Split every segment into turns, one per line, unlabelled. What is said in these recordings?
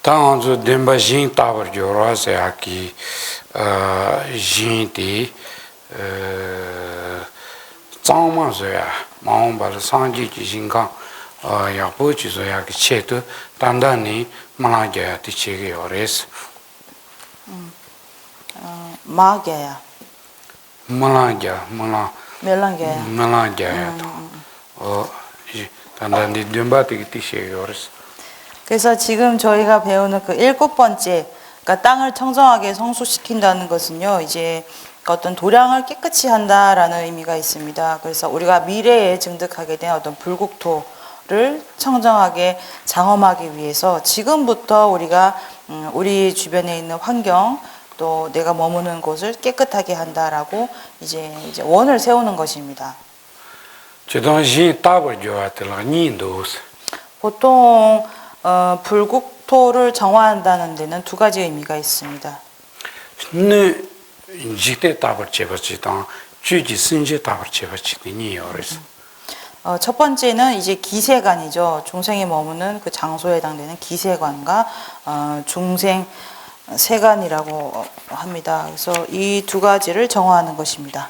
당주 덴바진 타버죠라세 아키 진티 장마서야 마음바를 상지지 신강 야보지서야 그 체도 단단히 말아야 되지게 어레스
마게야
말아야
멜랑게야
말아야 단단히 덴바티기 티시게 어레스.
그래서 지금 저희가 배우는 그 7번째, 그러니까 땅을 청정하게 성수시킨다는 것은요, 이제 어떤 도량을 깨끗이 한다라는 의미가 있습니다. 그래서 우리가 미래에 증득하게 된 어떤 불국토를 청정하게 장엄하기 위해서 지금부터 우리가 우리 주변에 있는 환경, 또 내가 머무는 곳을 깨끗하게 한다라고 이제 원을 세우는 것입니다. 보통 불국토를 정화한다는 데는 두 가지 의미가 있습니다. 첫 번째는 이제 기세관이죠. 중생이 머무는 그 장소에 해당되는 기세관과 중생 세관이라고 합니다. 그래서 이 두 가지를 정화하는 것입니다.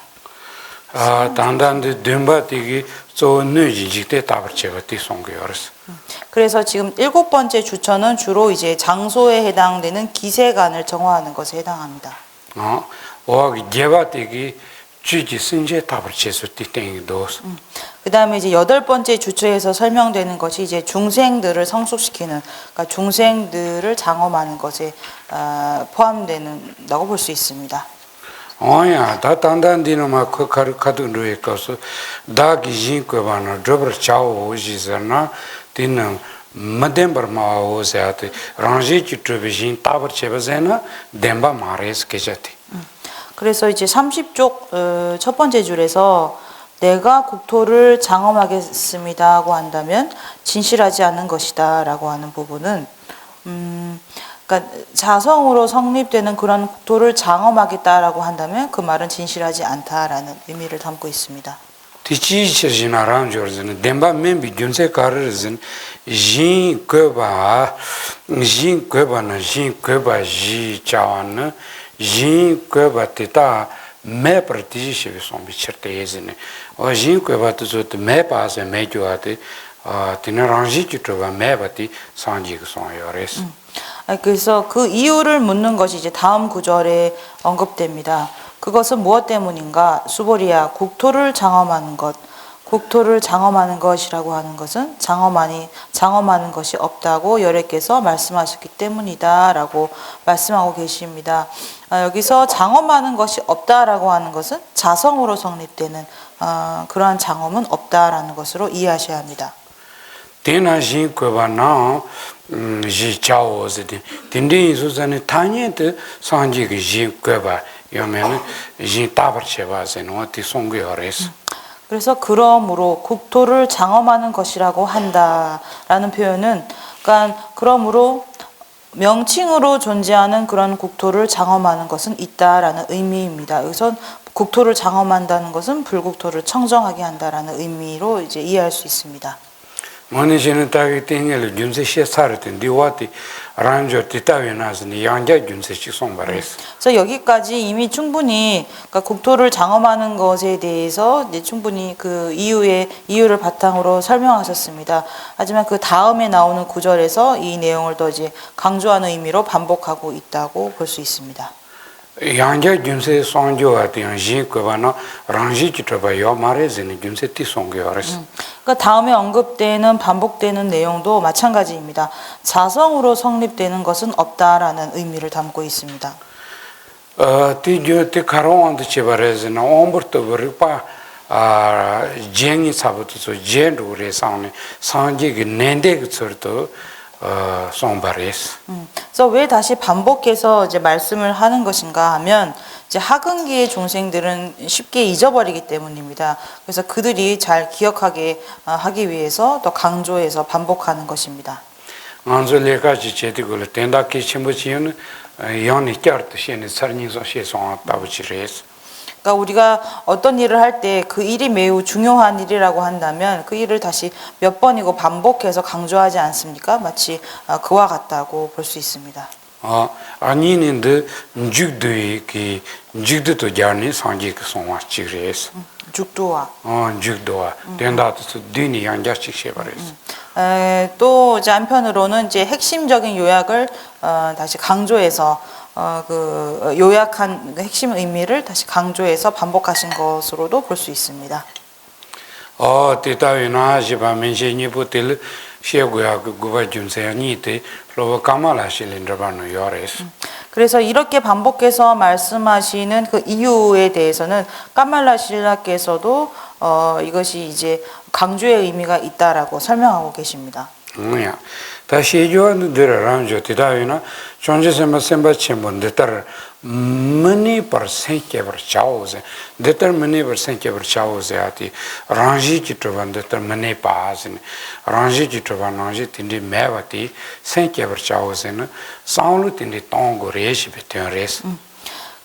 그래서 지금 7번째 주처는 주로 이제 장소에 해당되는 기세관을 정화하는 것에 해당합니다. 그 다음에 이제 8번째 주처에서 설명되는 것이 이제 중생들을 성숙시키는, 그러니까 중생들을 장엄하는 것에 포함된다고 볼 수 있습니다.
다 단단디노마 카드르에 가서 다기 진거바나 저버 차오 오지잖아 디는 마뎀버마오세아테 랑지치 트비진 타버체바제나 뎀바 마레스 케자티.
그래서 이제 30쪽 첫 번째 줄에서 내가 국토를 장엄하겠습니다고 한다면 진실하지 않은 것이다라고 하는 부분은 그러니까 자성으로 성립되는 그런 국토를 장엄하겠다라고 한다면 그 말은 진실하지 않다라는 의미를 담고 있습니다.
티치치지나랑 조르즈는 뎀바 멤비 균세 카르즈는 진거바나 진거바지 차완 진거바티타 매 프티시비 sombicherteezne 진거바트조트 매 파세 매교아테 티나랑지치토바 매바티 상지그 송요레스.
그래서 그 이유를 묻는 것이 이제 다음 구절에 언급됩니다. 그것은 무엇 때문인가? 수보리야, 국토를 장엄하는 것. 국토를 장엄하는 것이라고 하는 것은 장엄하는 것이 없다고 여래께서 말씀하셨기 때문이다라고 말씀하고 계십니다. 여기서 장엄하는 것이 없다라고 하는 것은 자성으로 성립되는 그러한 장엄은 없다라는 것으로 이해하셔야 합니다.
테나신 거바나 지차오즈디 딘디 수자네 타니트 상지기 지거바 요면은 지 타버체바세는 어디 송교레스.
그래서 그러므로 국토를 장엄하는 것이라고 한다라는 표현은 그러니까 그러므로 명칭으로 존재하는 그런 국토를 장엄하는 것은 있다라는 의미입니다. 우선 국토를 장엄한다는 것은 불국토를 청정하게 한다라는 의미로 이제 이해할 수 있습니다.
만이시는 따기 땡을 균세시에 살았던 디와티 란저 티타위나스니 양자 균세시 송바레스.
그래서 여기까지 이미 충분히 그러니까 국토를 장엄하는 것에 대해서 이제 충분히 그 이유를 바탕으로 설명하셨습니다. 하지만 그 다음에 나오는 구절에서 이 내용을 더 이제 강조하는 의미로 반복하고 있다고 볼 수 있습니다.
양자 균세 송조한테 진거바나 랑지치토바요 마레즈니 균세 티 송교레스.
그러니까 다음에 언급되는 반복되는 내용도 마찬가지입니다. 자성으로 성립되는 것은 없다라는 의미를 담고 있습니다.
티교티 카로한테 치바레즈나 옴버토버리파 쟁이 사부터서 젠루레 상네 상지기 낸데그서도 송바레스.
그래서 왜 다시 반복해서 이제 말씀을 하는 것인가 하면 이제 하근기의 중생들은 쉽게 잊어버리기 때문입니다. 그래서 그들이 잘 기억하게 하기 위해서 더 강조해서 반복하는 것입니다.
안절레까지 제대로 된다기 침부지는 연이 껴르듯이 설닝소 시송 따부지레스.
그러니까 우리가 어떤 일을 할 때 그 일이 매우 중요한 일이라고 한다면 그 일을 다시 몇 번이고 반복해서 강조하지 않습니까? 마치 그와 같다고 볼 수 있습니다.
아니는데 죽도도 자니 상지그 송와 치레스.
죽도와.
죽도와. 된다도 뒤니 양자씩 셔버렸어.
또 이제 한편으로는 이제 핵심적인 요약을 다시 강조해서 그 요약한 핵심 의미를 다시 강조해서 반복하신 것으로도 볼 수 있습니다.
대타위나 지바 mention이 보텔 시고야 그 구바 준세니테 로바 카말라실린더바노 요레스.
그래서 이렇게 반복해서 말씀하시는 그 이유에 대해서는 까말라 신라께서도 이것이 이제 강조의 의미가 있다라고 설명하고 계십니다.
뭐야? 다시 요한도 들어라죠. 대타위나 존재semba semba 쳔본데 따라 many percent केवर चाओसे देतर many percent केवर चाओसे आती रांजी चित्रवन देतर many पास ने रांजी चित्रवन रांजी तिंडी मैवती सेंट केवर चाओसे न साउlu तिंडी तोंगो रे시 बे트ön रे스.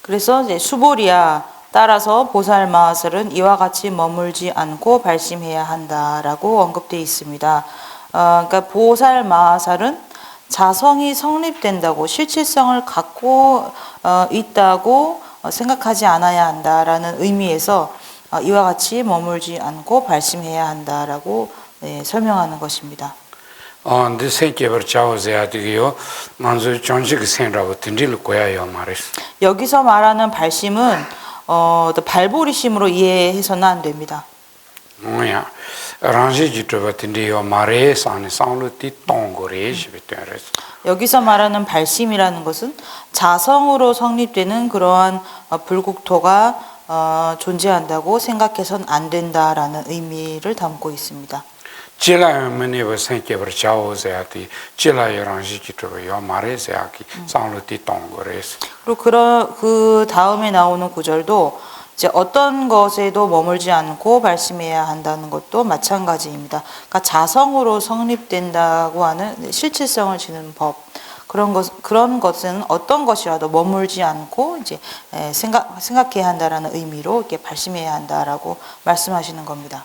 그래서 이제 수보리아 따라서 보살 마하설은 이와 같이 머물지 않고 발심해야 한다라고 언급되어 있습니다. 그러니까 보살 마하설은 자성이 성립된다고 실체성을 갖고 있다고 생각하지 않아야 한다라는 의미에서 이와 같이 머물지 않고 발심해야 한다라고 설명하는 것입니다.
근데 생계버 차오세야 되고요. 먼저 전직 생라고 딘딜 거야요 말이스.
여기서 말하는 발심은 발보리심으로 이해해서는 안 됩니다.
뭐야? 랑지 지트바 딘디요 마레스 안에 사울티 똥고레시 베트ön रे스.
여기서 말하는 발심이라는 것은 자성으로 성립되는 그러한 불국토가 존재한다고 생각해서는 안 된다라는 의미를 담고 있습니다.
찔라요 머니버 생계버 차오세야티 찔라요 랑지 지트바요 마레세야키 사울티 똥고레스.
그리고 그 다음에 나오는 구절도 이제 어떤 것에도 머물지 않고 발심해야 한다는 것도 마찬가지입니다. 그러니까 자성으로 성립된다고 하는 실체성을 지닌 법 그런 것은 어떤 것이라도 머물지 않고 이제 생각해야 한다라는 의미로 이렇게 발심해야 한다라고 말씀하시는 겁니다.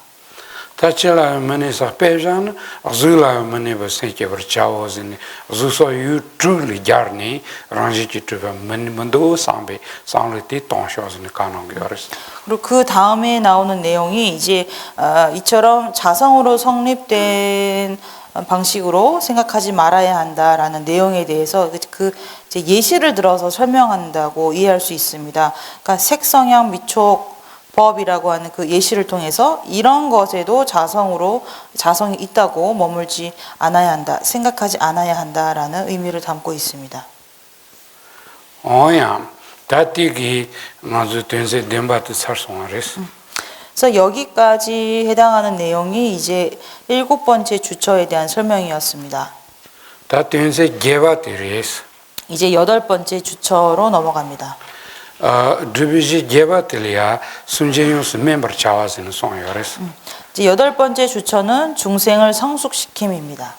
다치라요 머니사 페잔 아줄라요 머니버 생계버 차오즈니 아주소유 truly jarni 랑지 지트바 머니먼도 상베 상르티 똥쇼즈니 카농겨스.
그리고 그 다음에 나오는 내용이 이제 이처럼 자성으로 성립된 방식으로 생각하지 말아야 한다라는 내용에 대해서 그 이제 예시를 들어서 설명한다고 이해할 수 있습니다. 그러니까 색성향 미촉 법이라고 하는 그 예시를 통해서 이런 것에도 자성이 있다고 머물지 않아야 한다, 생각하지 않아야 한다라는 의미를 담고 있습니다.
다티기 맞아 된세 뎀바트 사송아레스.
그래서 여기까지 해당하는 내용이 이제 7번째 주처에 대한 설명이었습니다.
다텐세 게바티레스.
이제 8번째 주처로 넘어갑니다.
드비지 게바틸이야 순제용스 멤버 차와스는 송요레스.
이제 8번째 주처는 중생을 성숙시킴입니다.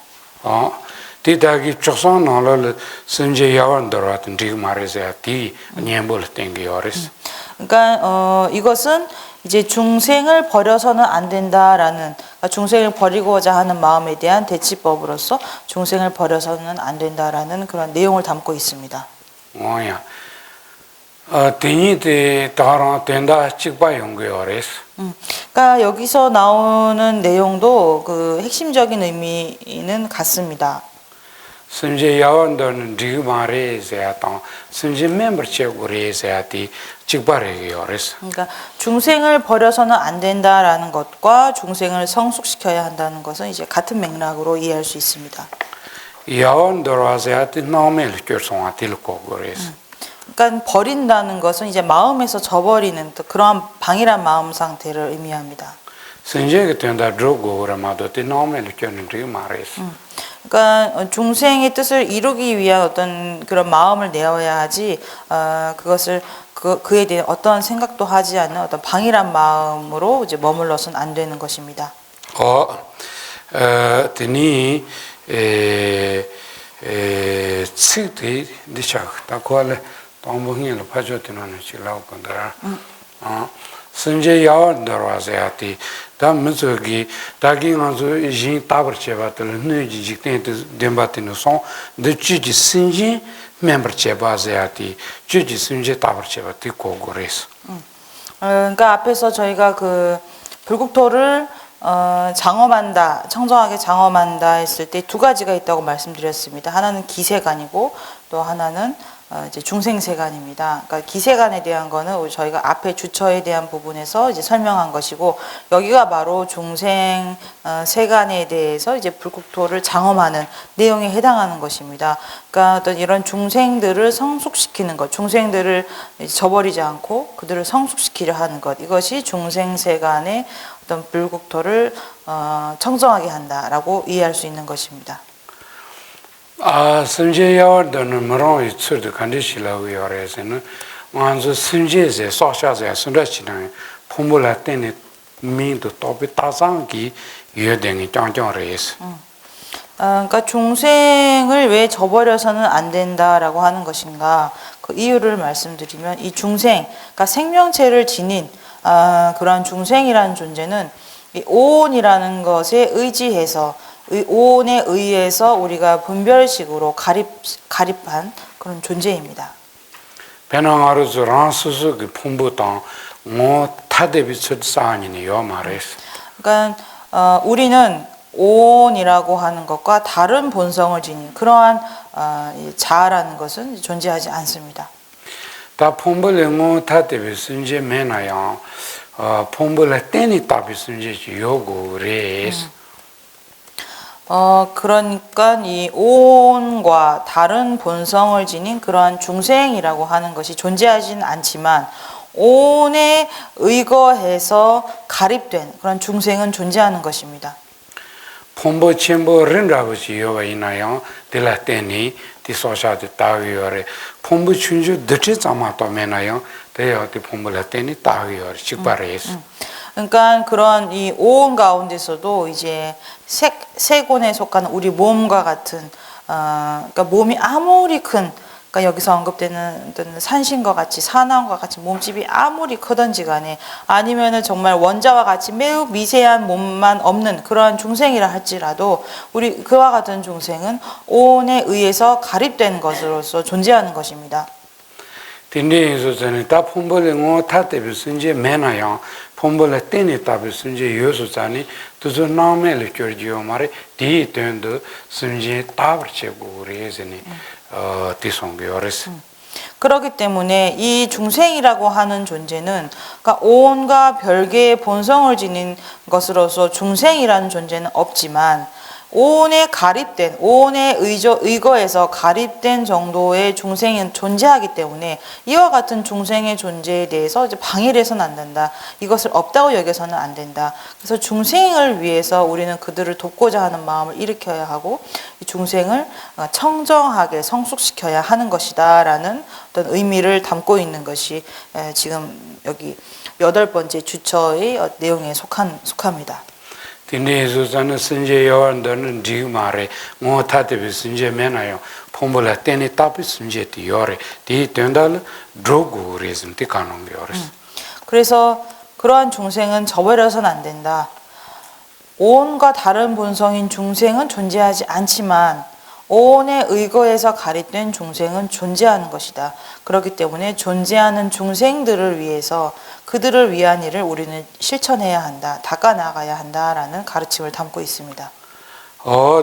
디다기 쪽선 나를 순제 야원더라든 디 말해서야 디 냠볼 땡기요레스.
그러니까 이것은 이제 중생을 버려서는 안 된다라는 그러니까 중생을 버리고자 하는 마음에 대한 대치법으로서 중생을 버려서는 안 된다라는 그런 내용을 담고 있습니다.
대니데 다랑 된다 찍바 연구요레스.
그러니까 여기서 나오는 내용도 그 핵심적인 의미는 같습니다.
순제 야원더는 디 말해서야 당 순제 멤버 체고레서야티 찍바레요레스.
그러니까 중생을 버려서는 안 된다라는 것과 중생을 성숙시켜야 한다는 것은 이제 같은 맥락으로 이해할 수 있습니다.
야원더라서야티 나멜 결송아틸 고고레스.
그러니까 버린다는 것은 이제 마음에서 저버리는 또 그러한 방일한 마음 상태를 의미합니다.
선제가 된다 드로고라마도티 나멜 결는지 말해서.
그러니까 중생의 뜻을 이루기 위한 어떤 그런 마음을 내어야 하지 그것을 그에 대해 어떤 생각도 하지 않는 어떤 방일한 마음으로 이제 머물러서는 안 되는 것입니다.
드니 츠티 디샤 타콜 동봉이를 파줘드는 지라고 건드라 Sunje yawan darwaza yati, da mizhogi, dagi nganzo yin tabar cheba tala, nuji jikten denbati no son, da juji sunje member cheba zayati, juji sunje tabar cheba ti kogo res.
그러니까 앞에서 저희가 그 불국토를 장엄한다, 청정하게 장엄한다 했을 때 두 가지가 있다고 말씀드렸습니다. 하나는 기세간이고 또 하나는 이제 중생세간입니다. 그러니까 기세간에 대한 거는 저희가 앞에 주처에 대한 부분에서 이제 설명한 것이고 여기가 바로 중생 세간에 대해서 이제 불국토를 장엄하는 내용에 해당하는 것입니다. 그러니까 어떤 이런 중생들을 성숙시키는 것, 중생들을 저버리지 않고 그들을 성숙시키려 하는 것, 이것이 중생세간의 어떤 불국토를 청정하게 한다라고 이해할 수 있는 것입니다.
Sunje yawan dana marang yi tsur du kandi shilawu yawara yasana, nganzo sunje ze, sosha ze, sunda chidang, pumbu la teni ming du topi tazang ki yu dengi kyang kyang reyes.
그러니까 중생을 왜 저버려서는 안 된다라고 하는 것인가, 그 이유를 말씀드리면 이 중생, 그러니까 생명체를 지닌 그러한 중생이라는 존재는 이 오온이라는 것에 의지해서 오온에 의해서 우리가 분별식으로 가립한 그런 존재입니다.
배낭하루 저랑 수수 그 pumbu tang, ngo tadebi tsud saanini yo mares.
그러니까 우리는 오온이라고 하는 것과 다른 본성을 지닌 그러한 자아라는 것은 존재하지 않습니다.
다 pumbu le ngo tadebi sunje menayang, pumbu le teni tabi sunje chi yogo res.
그러니까 이 오온과 다른 본성을 지닌 그러한 중생이라고 하는 것이 존재하지는 않지만 오온에 의거해서 가립된 그런 중생은 존재하는 것입니다.
폼보 쳔보 렌라버지 요가 이나요 딜라테니 디소샤데 타위어레 폼보 춘주 드치 자마토 메나요 대여티 폼볼라테니 타위어레 직바레스.
그러니까 그런 이 오온 가운데서도 이제 세곤에 속하는 우리 몸과 같은 그러니까 몸이 아무리 큰, 그러니까 여기서 언급되는 어떤 산신과 같이 사나움과 같이 몸집이 아무리 크든지 간에 아니면은 정말 원자와 같이 매우 미세한 몸만 없는 그러한 중생이라 할지라도 우리 그와 같은 중생은 오온에 의해서 가립된 것으로서 존재하는 것입니다.
딘데에서 저는 다 폼볼에 뭐 타테비 순제 메나요 폼볼에 때니 타비 순제 요소자니 두저 나메를 겨지요 말에 디텐도 순제 타버체고 레즈니 디송비오레스.
그렇기 때문에 이 중생이라고 하는 존재는 그러니까 오온과 별개의 본성을 지닌 것으로서 중생이라는 존재는 없지만 오온에 가립된, 오온에 의거해서 가립된 정도의 중생은 존재하기 때문에 이와 같은 중생의 존재에 대해서 이제 방해를 해서는 안 된다. 이것을 없다고 여겨서는 안 된다. 그래서 중생을 위해서 우리는 그들을 돕고자 하는 마음을 일으켜야 하고 이 중생을 청정하게 성숙시켜야 하는 것이다 라는 어떤 의미를 담고 있는 것이 지금 여기 8번째 주처의 내용에 속합니다.
딘데에서는 순제 요한들은 지금말에 뭐 타데비 순제 메나요 폼볼라 때니 타비 순제티 요레 디 된달 드로고 레즘티 카농비오레스.
그래서 그러한 중생은 저버려서는 안 된다. 오온과 다른 본성인 중생은 존재하지 않지만 오온에 의거해서 가립된 중생은 존재하는 것이다. 그렇기 때문에 존재하는 중생들을 위해서 그들을 위한 일을 우리는 실천해야 한다. 닦아나가야 한다라는 가르침을 담고 있습니다.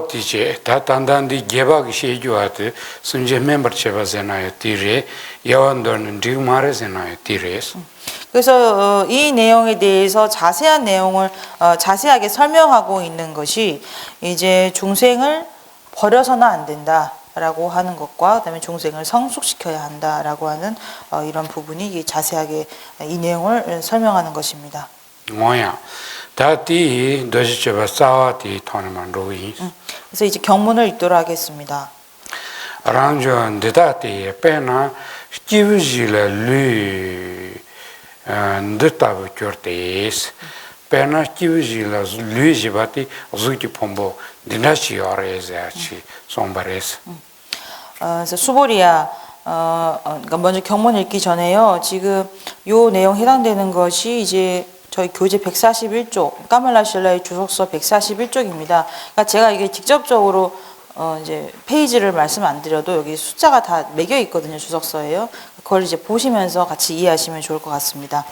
디제 다 단단히 개박이 시주하듯 순제 멤버 제바세나요 디레 야원도는 디마레세나요 디레스.
그래서 이 내용에 대해서 자세한 내용을 자세하게 설명하고 있는 것이 이제 중생을 버려서는 안 된다라고 하는 것과 그다음에 중생을 성숙시켜야 한다라고 하는 이런 부분이 자세하게 이 내용을 설명하는 것입니다.
뭐야? 다티 도시체바 싸와티 토너만 로이.
그래서 이제 경문을 읽도록 하겠습니다.
랑전 데다티 페나 스티브질라 루 ndetabu kyortes pena kivjila luijibati zuki pombo dinashi yorezachi sombares.
그래서 수보리야 그러니까 먼저 경문 읽기 전에요. 지금 요 내용 해당되는 것이 이제 저희 교재 141쪽, 까말라실라의 주석서 141쪽입니다. 그러니까 제가 이게 직접적으로 이제 페이지를 말씀 안 드려도 여기 숫자가 다 매겨 있거든요. 주석서에요. 그걸 이제 보시면서 같이 이해하시면 좋을 것 같습니다.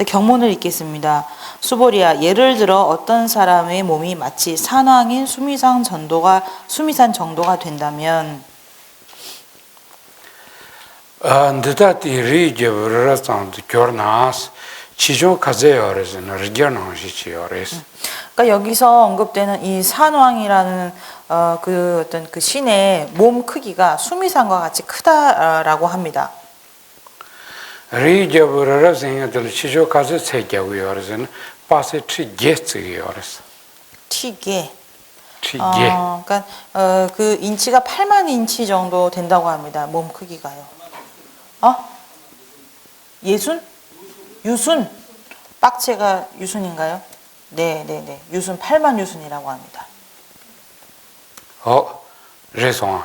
경문을 읽겠습니다. 수보리야, 예를 들어 어떤 사람의 몸이 마치 산왕인 수미산 정도가 된다면
ndata ti ri je rasan de körnas chijo kaze yores na rigyanan shi yores.
그러니까 여기서 언급되는 이 산왕이라는 그 어떤 그 신의 몸 크기가 수미산과 같이 크다라고 합니다.
ri je rasan de chijo kaze seja고 yores na pase tri gets yores.
튀게.
tri
그러니까 그 인치가 8만 인치 정도 된다고 합니다. 몸 크기가요. 예순? 유순? 빡체가 유순인가요? 네. 유순 8만 유순이라고 합니다.
raison.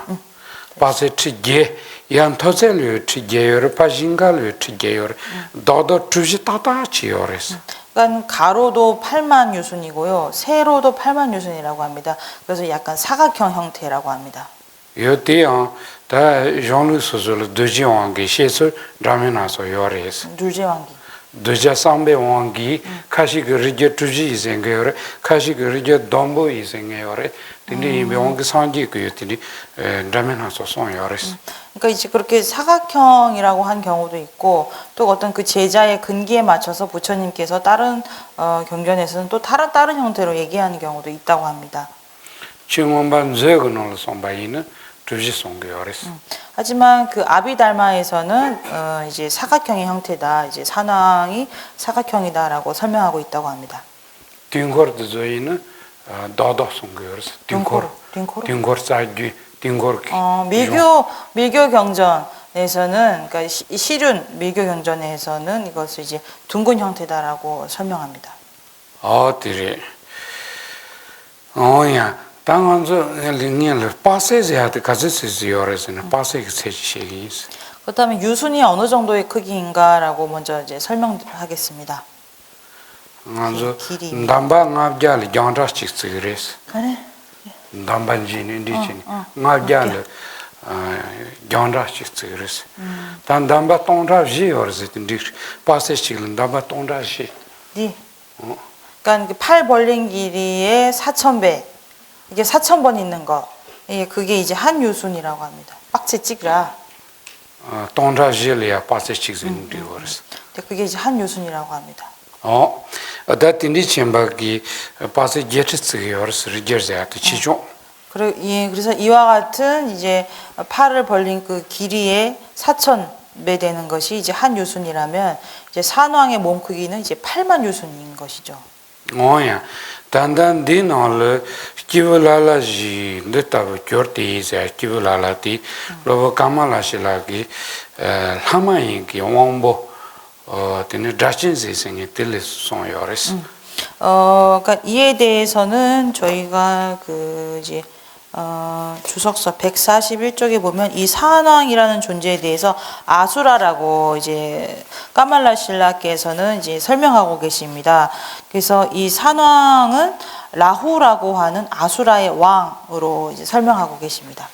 Pase tri ge yan tozel tri ge yor pajingal tri ge yor dodo tuji tata chi yores.
그러니까 가로도 8만 유순이고요. 세로도 8만 유순이라고 합니다. 그래서 약간 사각형 형태라고 합니다.
요때요 다 genre 소설 deux 왕기 시설 라면아서 요레스
둘제왕기.
deux sambe 왕기 카시 그르제 투지 이생게요레 카시 그르제 dombo 이생게요레 근데 이 왕기 상지 그 요때니 라면아서 송 요레스
그러니까 이제 그렇게 사각형이라고 한 경우도 있고 또 어떤 그 제자의 근기에 맞춰서 부처님께서 다른 경전에서는 또 다른 형태로 얘기하는 경우도 있다고 합니다.
칭원반 제거는 송바이는 투지 송게요레스
하지만 그 아비달마에서는 이제 사각형의 형태다. 이제 산왕이 사각형이다라고 설명하고 있다고 합니다.
딩거드 조이는 도도 송게요레스 딩거르 사이드 딩거르
밀교 경전에서는 그러니까 시륜 밀교 경전에서는 이것을 이제 둥근 형태다라고 설명합니다.
어디래 어야 당한저 링년을 파세제한테 가졌을 요래서는 파세가 세지시기
그렇다면 유순이 어느 정도의 크기인가라고 먼저 이제 설명하겠습니다.
먼저 담방압잘 장자식스그레스
그래.
담반지는 디진 압잘 장자식스그레스 단 담바 통자지 요래서든 디 파세식은 담바 통자지
네. 그러니까 팔 벌린 길이의 4,000배. 이게 4,000번 있는 거. 그게 이제 한 유순이라고 합니다. 빡체 찍라.
통자지리아 파세식은 디오레스
그게 이제 한 유순이라고 합니다.
다틴디 쳔바기 파세 제트스 요레스 리저자트 치죠.
그래서 이와 같은 이제 팔을 벌린 그 길이의 4,000배 되는 것이 이제 한 유순이라면 이제 산왕의 몸 크기는 이제 8만 유순인 것이죠.
뭐야? 단단 디노를 키블라라지 늦다고 겨르티자 키블라라티 로보 카말라실라기 하마이기 왕보 되는 다친세 생에 들레스 송요레스
그러니까 이에 대해서는 저희가 그 이제 주석서 141쪽에 보면 이 산왕이라는 존재에 대해서 아수라라고 이제 까말라실라께서는 이제 설명하고 계십니다. 그래서 이 산왕은 라후라고 하는 아수라의 왕으로 이제 설명하고 계십니다.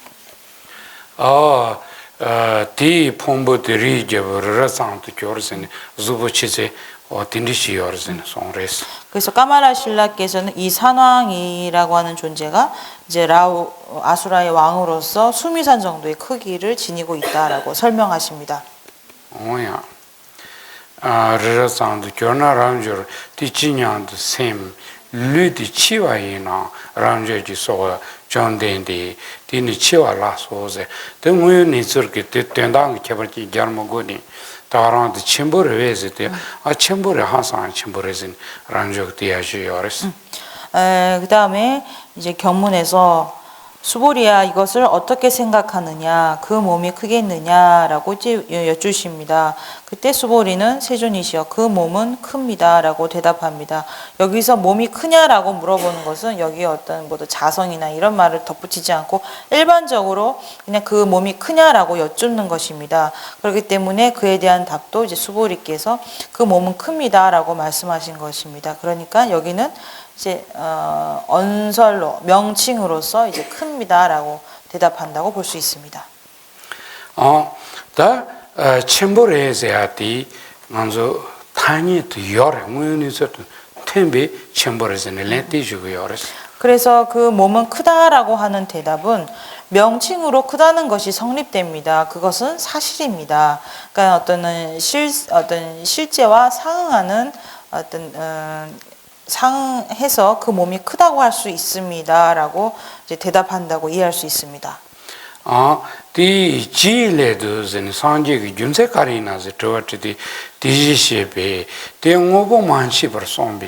디 폼보들이 제버라상도 겨르스니 zubu치제 딘디시요르스니 송레스
그래서 까마라실라께서는 이 산왕이라고 하는 존재가 이제 아수라의 왕으로서 수미산 정도의 크기를 지니고 있다라고 설명하십니다.
뭐야? 르라상도 겨나람저 티치냥도 셈 르디 치와이나 람저지 소 존데인데 디니 치와라소제 등우니 저렇게 된다는 개발지 잘못고니 다란도 침보를 외세대 침보를 항상 침보를 람저 디아지 요레스
그다음에 이제 경문에서 수보리야 이것을 어떻게 생각하느냐 그 몸이 크겠느냐라고 이제 여쭈십니다. 그때 수보리는 세존이시여 그 몸은 큽니다라고 대답합니다. 여기서 몸이 크냐라고 물어보는 것은 여기에 어떤 뭐 자성이나 이런 말을 덧붙이지 않고 일반적으로 그냥 그 몸이 크냐라고 여쭙는 것입니다. 그렇기 때문에 그에 대한 답도 이제 수보리께서 그 몸은 큽니다라고 말씀하신 것입니다. 그러니까 여기는 이제 언설로 명칭으로서 이제 큽니다라고 대답한다고 볼 수 있습니다.
다 첨보레세야티 먼저 타니도 요래 무연이서 템비 첨보레세네 렌티주고 요래스.
그래서 그 몸은 크다라고 하는 대답은 명칭으로 크다는 것이 성립됩니다. 그것은 사실입니다. 그러니까 어떤 실제와 상응하는 상응해서 그 몸이 크다고 할 수 있습니다라고 이제 대답한다고 이해할 수 있습니다.
디 지레도는 상제기 준세카리나스 저와티 디지시베 대응오보만시 버송비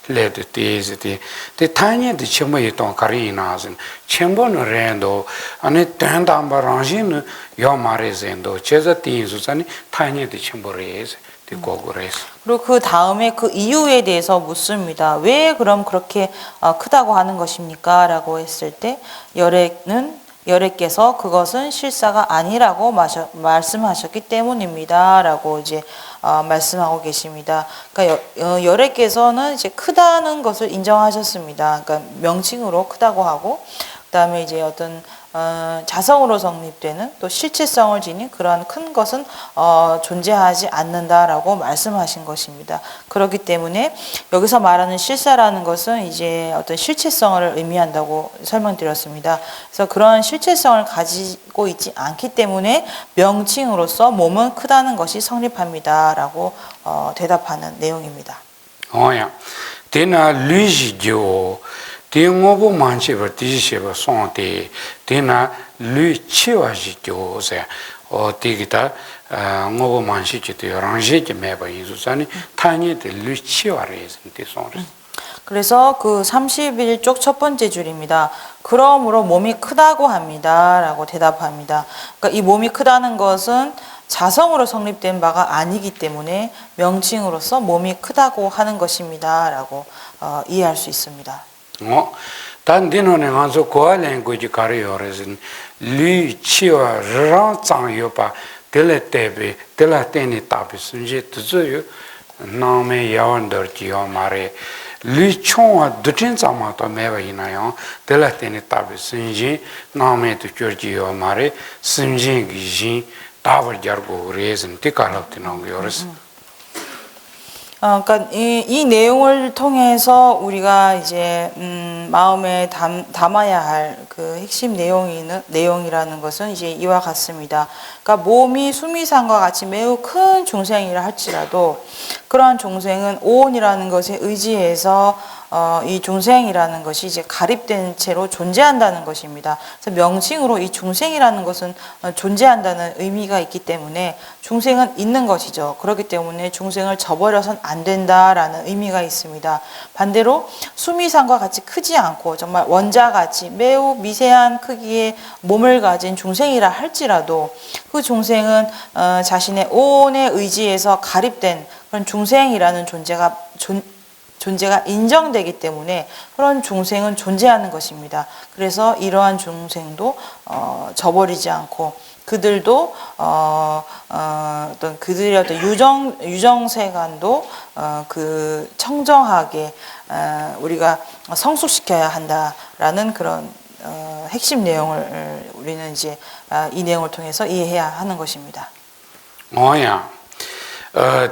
레드 테즈티 데 타니데 쳔모이 동 카리나스 쳔보는 렌도 아니 텐담바랑신 요마레젠도 제자티즈사니 타니데 쳔보레스
그리고 그 다음에 그 이유에 대해서 묻습니다. 왜 그럼 그렇게 크다고 하는 것입니까? 라고 했을 때 여래께서 그것은 실사가 아니라고 말씀하셨기 때문입니다. 라고 이제 말씀하고 계십니다. 그러니까 여래께서는 이제 크다는 것을 인정하셨습니다. 그러니까 명칭으로 크다고 하고 그다음에 이제 어떤 자성으로 성립되는 또 실체성을 지닌 그러한 큰 것은 존재하지 않는다라고 말씀하신 것입니다. 그렇기 때문에 여기서 말하는 실사라는 것은 이제 어떤 실체성을 의미한다고 설명드렸습니다. 그래서 그런 실체성을 가지고 있지 않기 때문에 명칭으로서 몸은 크다는 것이 성립합니다라고 대답하는 내용입니다.
야, 대나 루지죠. 대응오보 만시버 디시버 송테 대나 루치와지교세 어디기다 오보 만시지도 여랑시지 매바 이수산이 타니데 루치와레스인데 송레.
그래서 그 31쪽 첫 번째 줄입니다. 그러므로 몸이 크다고 합니다. 라고 대답합니다. 그러니까 이 몸이 크다는 것은 자성으로 성립된 바가 아니기 때문에 명칭으로서 몸이 크다고 하는 것입니다. 라고 이해할 수 있습니다.
단디노네 가서 고아 랭귀지 가르요레슨 리치와 랑짱요바 텔레테베 텔라테니 타비슨제 뜨즈요 나메 야원더지요 마레 리총와 두틴자마토 메바이나요 텔라테니 타비슨제 나메 두저지요 마레 심진기진 타버자고 레슨 티칼럽티노 요레스.
그러니까 이 내용을 통해서 우리가 이제 마음에 담아야 할 그 핵심 내용이라는 것은 이제 이와 같습니다. 그러니까 몸이 수미상과 같이 매우 큰 중생이라 할지라도 그러한 중생은 오온이라는 것에 의지해서 이 중생이라는 것이 이제 가립된 채로 존재한다는 것입니다. 그래서 명칭으로 이 중생이라는 것은 존재한다는 의미가 있기 때문에 중생은 있는 것이죠. 그렇기 때문에 중생을 저버려선 안 된다라는 의미가 있습니다. 반대로 수미상과 같이 크지 않고 정말 원자같이 매우 미세한 크기의 몸을 가진 중생이라 할지라도 그 중생은 자신의 오온에 의지해서 가립된 그런 중생이라는 존재가 인정되기 때문에 그런 중생은 존재하는 것입니다. 그래서 이러한 중생도 저버리지 않고 그들도 어떤 그들의 어떤 유정세관도 그 청정하게 우리가 성숙시켜야 한다라는 그런 핵심 내용을 우리는 이제 이 내용을 통해서 이해해야 하는 것입니다.
뭐야?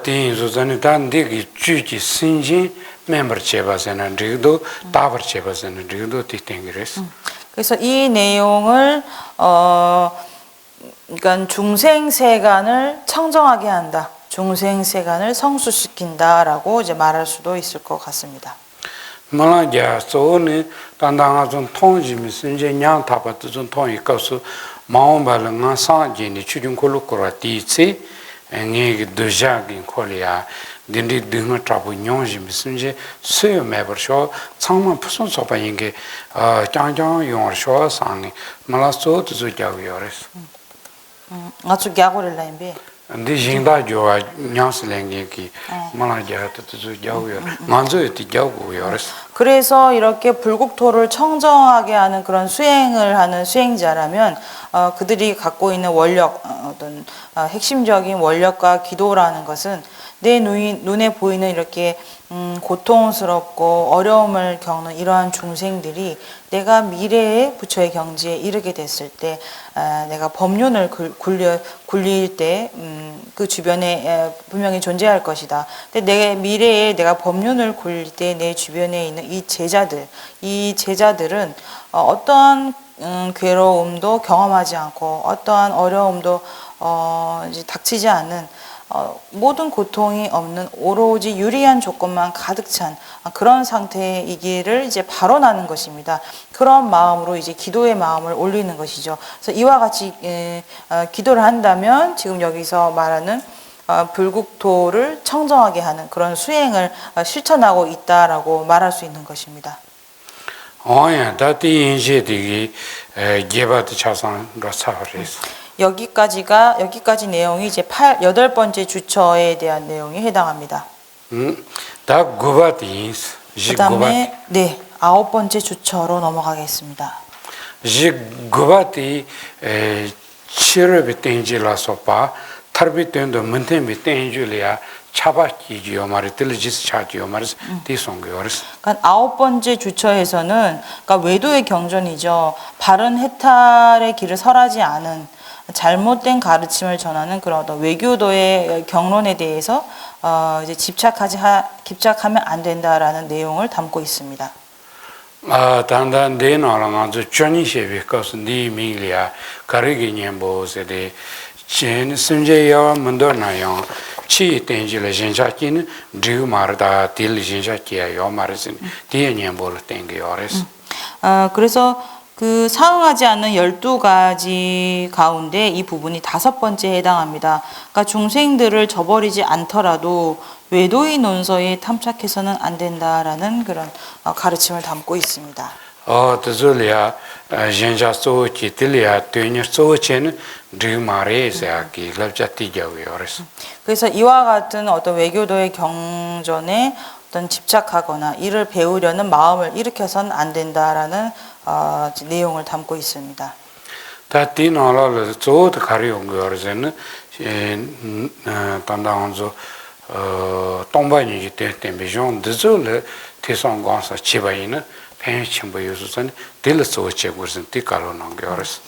대인조선이 단디기 주지 신진 멤버 제바세는 리도 다버 제바세는 리도 티땡그레스.
그래서 이 내용을 그러니까 중생세간을 청정하게 한다. 중생세간을 성수시킨다라고 이제 말할 수도 있을 것 같습니다.
말하자 소는 단당아 좀 통지미 신진 냥 타바도 좀 통이 가서 마음발은 상진이 추중콜로 거라티치 enge dojagin kolia dindi dinga trabu nyongji misunje suyo mebar sho changma puson sopa yinge changjang yongor sho sangi mala so tuzu gyagu yores
아주 갸고를 라임베
근데 진다 좋아 냥슬랭기 말아야도 또 자고요. 만져도 자고요.
그래서 이렇게 불국토를 청정하게 하는 그런 수행을 하는 수행자라면 그들이 갖고 있는 원력, 어떤 핵심적인 원력과 기도라는 것은 내 눈에 보이는 이렇게 고통스럽고 어려움을 겪는 이러한 중생들이 내가 미래의 부처의 경지에 이르게 됐을 때 내가 법륜을 굴릴 때 그 주변에 분명히 존재할 것이다. 근데 내 미래에 내가 법륜을 굴릴 때 내 주변에 있는 이 제자들은 어떠한 괴로움도 경험하지 않고 어떠한 어려움도 이제 닥치지 않는 모든 고통이 없는 오로지 유리한 조건만 가득 찬 그런 상태이기를 이제 발언하는 것입니다. 그런 마음으로 이제 기도의 마음을 올리는 것이죠. 그래서 이와 같이 기도를 한다면 지금 여기서 말하는 불국토를 청정하게 하는 그런 수행을 실천하고 있다라고 말할 수 있는 것입니다.
다티 인제되기 개바드 차상가 사버리스.
여기까지 내용이 이제 8번째 주처에 대한 내용에 해당합니다.
다 구바티스.
그다음에 네, 9번째 주처로 넘어가겠습니다.
구바티 치르비 땡지라소파 타르비텐도 문텐비 땡줄이야 차바키지요 말이 들리지스 차지요 말이 뒤송겨스.
그러니까 9번째 주처에서는 그러니까 외도의 경전이죠. 바른 해탈의 길을 설하지 않은 잘못된 가르침을 전하는 그런 어떤 외교도의 경론에 대해서 이제 집착하면 안 된다라는 내용을 담고 있습니다.
단단 대나랑 아주 전이셰비 것은 네 미리야 가르기년 보세데 진 심제야 문도나요 치 땡지를 진짜기는 드고 말다 딜 진짜기야요 말은 뒤에년 볼 땡겨요레스.
그래서 그 사응하지 않는 12가지 가운데 이 부분이 5번째에 해당합니다. 그러니까 중생들을 저버리지 않더라도 외도의 논서에 탐착해서는 안 된다라는 그런 가르침을 담고 있습니다.
드줄이야 진짜 소치 딜이야 되냐 소치는 드마레스야기 랍자티겨요레스.
그래서 이와 같은 어떤 외교도의 경전에 어떤 집착하거나 이를 배우려는 마음을 일으켜서는 안 된다라는 내용을 담고 있습니다.
다티나라를 저도 가려운 거라서는 단단한서 동반이기 때문에 좀 늦을 대상관서 지바이는 펜침부 유수선 딜소체 것은 티카로는 거라서.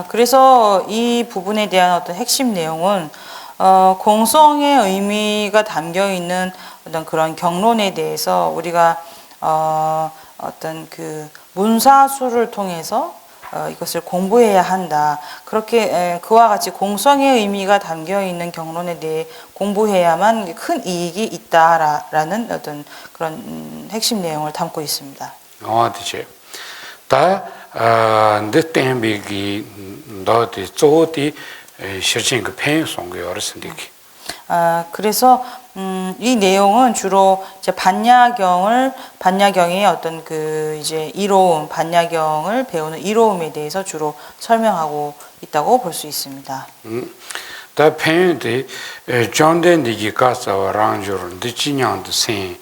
그래서 이 부분에 대한 어떤 핵심 내용은 공성의 의미가 담겨 있는 어떤 그런 경론에 대해서 우리가 어떤 그 문사수를 통해서 이것을 공부해야 한다. 그렇게 그와 같이 공성의 의미가 담겨 있는 경론에 대해 공부해야만 큰 이익이 있다라는 어떤 그런 핵심 내용을 담고 있습니다.
어디지? 다 늦템비기 너디 조디 실진 그 펜송게 어르신들이.
그래서 이 내용은 주로 이제 반야경의 어떤 그 이제 이로움, 반야경을 배우는 이로움에 대해서 주로 설명하고 있다고 볼 수 있습니다.
다 펜데 존덴디기 가서 랑조를 늦지냥도 생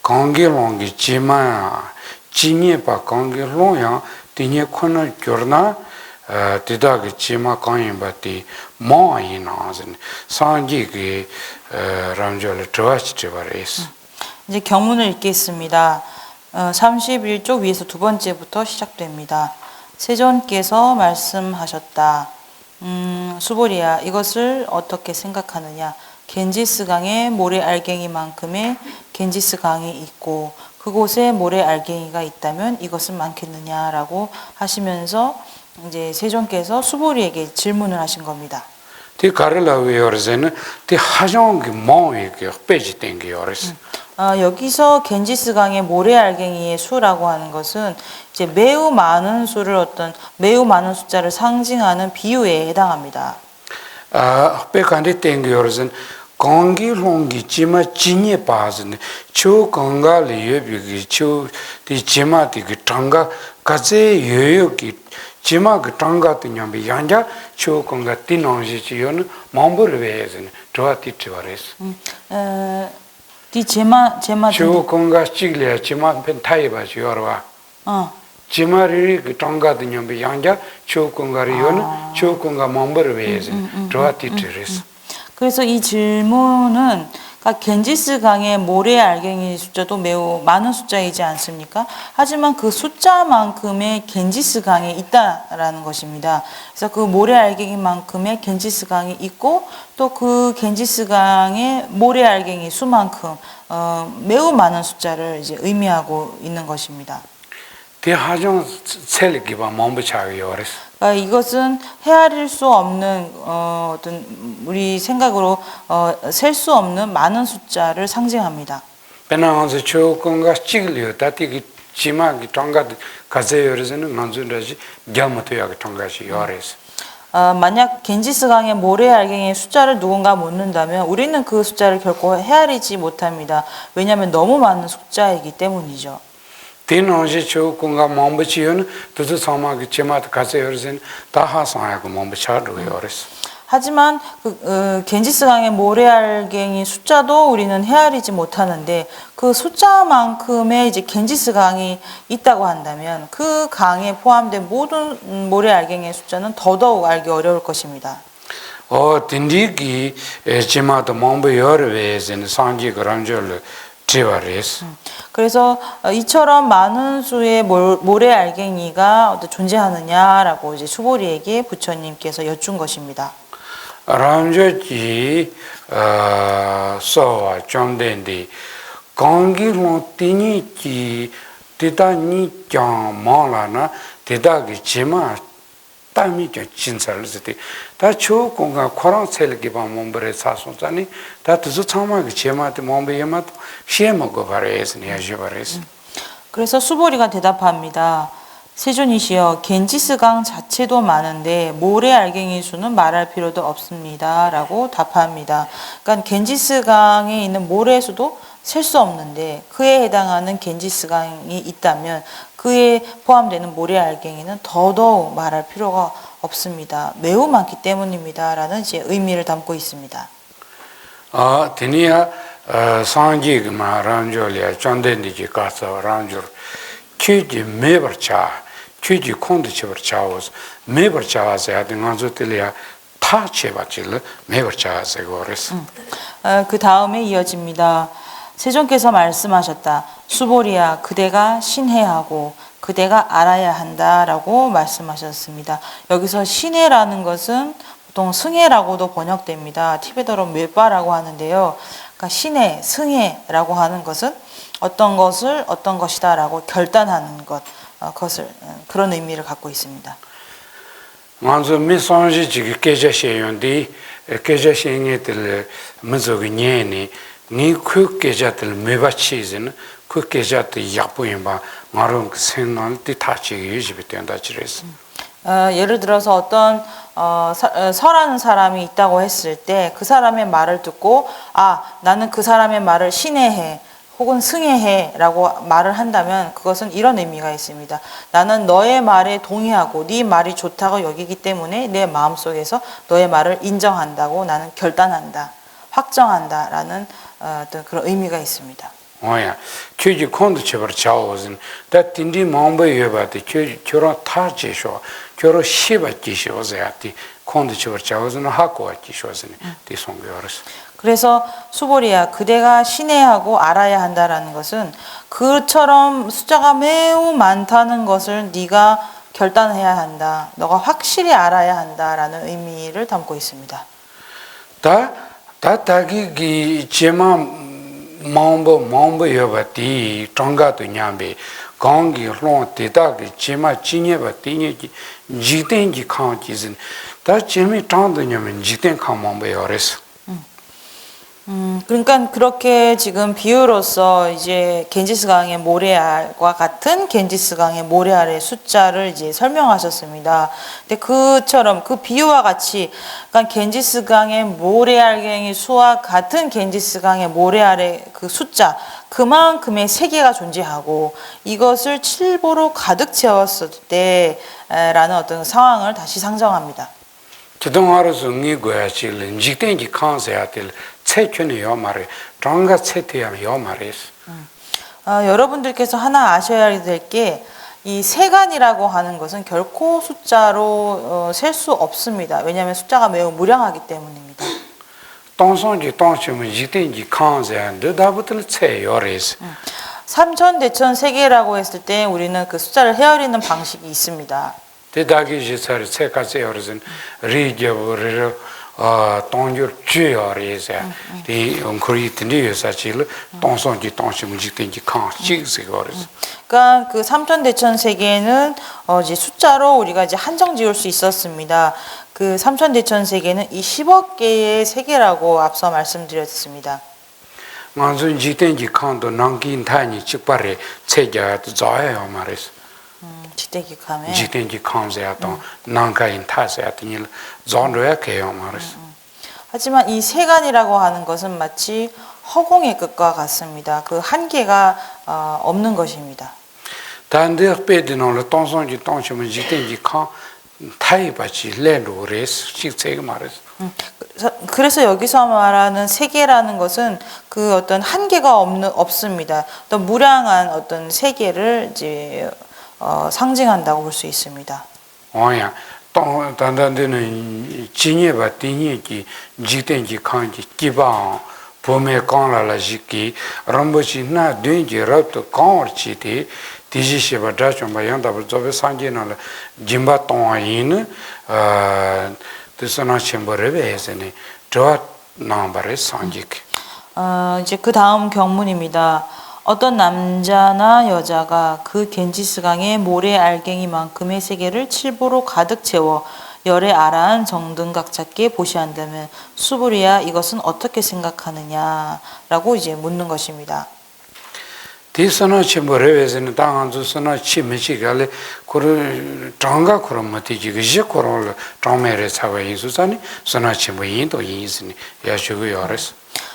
관계론기 지마 지니바 관계론야 디니 코너 겨나 디다기 지마 관임바티 모이나진 상기기 람조를 좋아치지바레스.
이제 경문을 읽겠습니다. 31쪽 위에서 2번째부터 시작됩니다. 세존께서 말씀하셨다. 수보리야, 이것을 어떻게 생각하느냐? 겐지스 강에 모래 알갱이만큼의 겐지스 강이 있고 그곳에 모래 알갱이가 있다면 이것은 많겠느냐라고 하시면서 이제 세존께서 수보리에게 질문을 하신 겁니다.
티 가르라위어르세는 티 하종기 몽이게 빼지 땡기어르스.
여기서 겐지스 강의 모래 알갱이의 수라고 하는 것은 이제 매우 많은 숫자를 상징하는 비유에 해당합니다.
빼간데 땡기어르세는 공기롱기 지마 진에 빠지네. 초 공가리 여비기 초디 지마디 그 장가 가제 여여기 지마 그 장가도 냠비 양자 초kon가 띠농지지요는 몽부르베즈는 저한테 저래스
디 제마
초kon가 찍려 지마 펜 타이바지 여러와 지마리 그 장가도 냠비 양자 초kon가리요는 초kon가 몽부르베즈는 저한테 저래스
그래서 이 질문은 그러니까 겐지스 강의 모래 알갱이 숫자도 매우 많은 숫자이지 않습니까? 하지만 그 숫자만큼의 겐지스 강에 있다라는 것입니다. 그래서 그 모래 알갱이만큼의 겐지스 강이 있고 또 그 겐지스 강의 모래 알갱이 수만큼 매우 많은 숫자를 이제 의미하고 있는 것입니다.
대하정 셀기바 몽부차요레스
이것은 헤아릴 수 없는 어떤 우리 생각으로 셀 수 없는 많은 숫자를 상징합니다.
베나한테 초kon가 찍려 다티기 지마기 장가 가세요르즈는 만준다지 겸토야기 장가시 요레스
만약 겐지스 강의 모래 알갱이의 숫자를 누군가 묻는다면 우리는 그 숫자를 결코 헤아리지 못합니다. 왜냐하면 너무 많은 숫자이기 때문이죠.
तीनों चौकुंगा मोमबचियोन तुझे सामा की चिमात कासे और से ताहा साया को मोमबचार हुए और
하지만 겐지스 강의 모래 알갱이 숫자도 우리는 헤아리지 못하는데 그 숫자만큼의 이제 겐지스 강이 있다고 한다면 그 강에 포함된 모든 모래 알갱이의 숫자는 더더욱 알기 어려울 것입니다.
딘디기 चिमात मोमबयोर वेजन सांजी 그런절
그래서 이처럼 많은 수의 모래 알갱이가 존재하느냐라고 이제 수보리에게 부처님께서 여쭌 것입니다.
람저지 소와 정된디 강기로 티니지 티다니 짱마라나 티다기 지마 담이죠 진설스티 다 초공가 코랑 셀기 방문벌에 사송자니 다 뜻을 참아게 제마한테 몸베야마도 시에먹고 바래스니 하셔바래스
그래서 수보리가 대답합니다. 세존이시여 겐지스 강 자체도 많은데 모래 알갱이 수는 말할 필요도 없습니다 라고 답합니다. 그러니까 겐지스 강에 있는 모래 수도 셀 수 없는데 그에 해당하는 겐지스 강이 있다면 그에 포함되는 모래 알갱이는 더더욱 말할 필요가 없습니다. 매우 많기 때문입니다. 라는 이제 의미를 담고 있습니다.
드니야 상지그마 란졸이야 전된디지 가서 란졸 퀴지 매버차 퀴지 콘드치버차오스 매버차와서 하든 안조텔이야 타체바질 매버차와서 거레스
그 다음에 이어집니다. 세존께서 말씀하셨다. 수보리야 그대가 신해하고 그대가 알아야 한다라고 말씀하셨습니다. 여기서 신해라는 것은 보통 승해라고도 번역됩니다. 티베트어로 뇌바라고 하는데요. 그러니까 신해, 승해라고 하는 것은 어떤 것을 어떤 것이다라고 결단하는 것, 그것을 그런 의미를 갖고 있습니다.
먼저 미선지 지기 계자시연디 계자시행에들 문서가 녀니 그 계자들 매바치즈는 그 계자들 약보인바 마른 생난티 타치기 유지비 된다 지레스.
예를 들어서 어떤 설하는 사람이 있다고 했을 때 그 사람의 말을 듣고 나는 그 사람의 말을 신뢰해 혹은 승해해 라고 말을 한다면 그것은 이런 의미가 있습니다. 나는 너의 말에 동의하고 네 말이 좋다고 여기기 때문에 내 마음속에서 너의 말을 인정한다고 나는 결단한다, 확정한다 라는 어떤 그런 의미가 있습니다.
오야, 퀴지 콘드치버 차오즈는 다 틴디 마음바여바데 퀴런 타지쇼 퀴로 시바지쇼자야티 콘드치버 차오즈는 하고와지쇼즈는 디송겨르스.
그래서 수보리야 그대가 신뢰하고 알아야 한다라는 것은 그처럼 숫자가 매우 많다는 것을 네가 결단해야 한다. 너가 확실히 알아야 한다라는 의미를 담고 있습니다.
다기 제마 마음바 여바티 정가도 냠베 강기 롱 대다기 제마 진여바티 지iten지 칸지진 다 제미 장도 냠면 지iten 칸 마음바 여레스.
그러니까 그렇게 지금 비유로서 이제 겐지스강의 모래알과 같은 겐지스강의 모래알의 숫자를 이제 설명하셨습니다. 근데 그처럼 그 비유와 같이 그러니까 겐지스강의 모래알갱이 수와 같은 겐지스강의 모래알의 그 숫자 그만큼의 세계가 존재하고 이것을 칠보로 가득 채웠을 때라는 어떤 상황을 다시 상정합니다.
기동하로서 응이고야지 직den지 칸세야들 체크는 요 말에 정가 체트야 요 말이스.
여러분들께서 하나 아셔야 될 게 이 세간이라고 하는 것은 결코 숫자로 셀 수 없습니다. 왜냐하면 숫자가 매우 무량하기 때문입니다.
동성지 동심은 직den지 칸세야 너다부터 체요레스.
삼천대천 세계라고 했을 때 우리는 그 숫자를 헤아리는 방식이 있습니다.
대다기 지사를 체카세요르슨 리겨버르 동줄 주요레스. 이 응코리트니 요사실 동성지 동심은 직den지 칸식세요레스.
그러니까 그 삼천대천 세계는 이제 숫자로 우리가 이제 한정 지을 수 있었습니다. 그 삼천대천 세계는 이 10억 개의 세계라고 앞서 말씀드렸습니다.
먼저 직den지 칸도 남긴 타니 직발에 체자도 자요 말이스.
지대기감에
직den지 칸세야도 남가인 타세야도 존로야 개요 말이스.
하지만 이 세간이라고 하는 것은 마치 허공의 끝과 같습니다. 그 한계가 없는 것입니다.
단데 빼드는 동성지 동심은 직den지 칸 타이바치 렌로레스 직세가 말이스.
그래서 여기서 말하는 세계라는 것은 그 어떤 한계가 없습니다. 또 무량한 어떤 세계를 이제 상징한다고 볼 수 있습니다.
어야 동 단단데는 진예바 띵예기 직den지 칸지 기바 봄에 강라라지기 람보치나 된지 랍도 강어치티 디지시바 다좀바 양다버 저베 상제나라 짐바 동아인 드스나 쳔버레베스네 저 넘버에 상직.
이제 그 다음 경문입니다. 어떤 남자나 여자가 그 겐지스강의 모래 알갱이만큼의 세계를 칠보로 가득 채워 열에 아라한 정등각잡게 보시한다면 수부리야 이것은 어떻게 생각하느냐라고 이제 묻는 것입니다.
디스나 쳔버레베스네 당한주스나 치미치갈레 코르 장가 코르마티지 그지 코르 장메레 사와인수사니 스나 쳔버인도 인스니 야주고 요레스.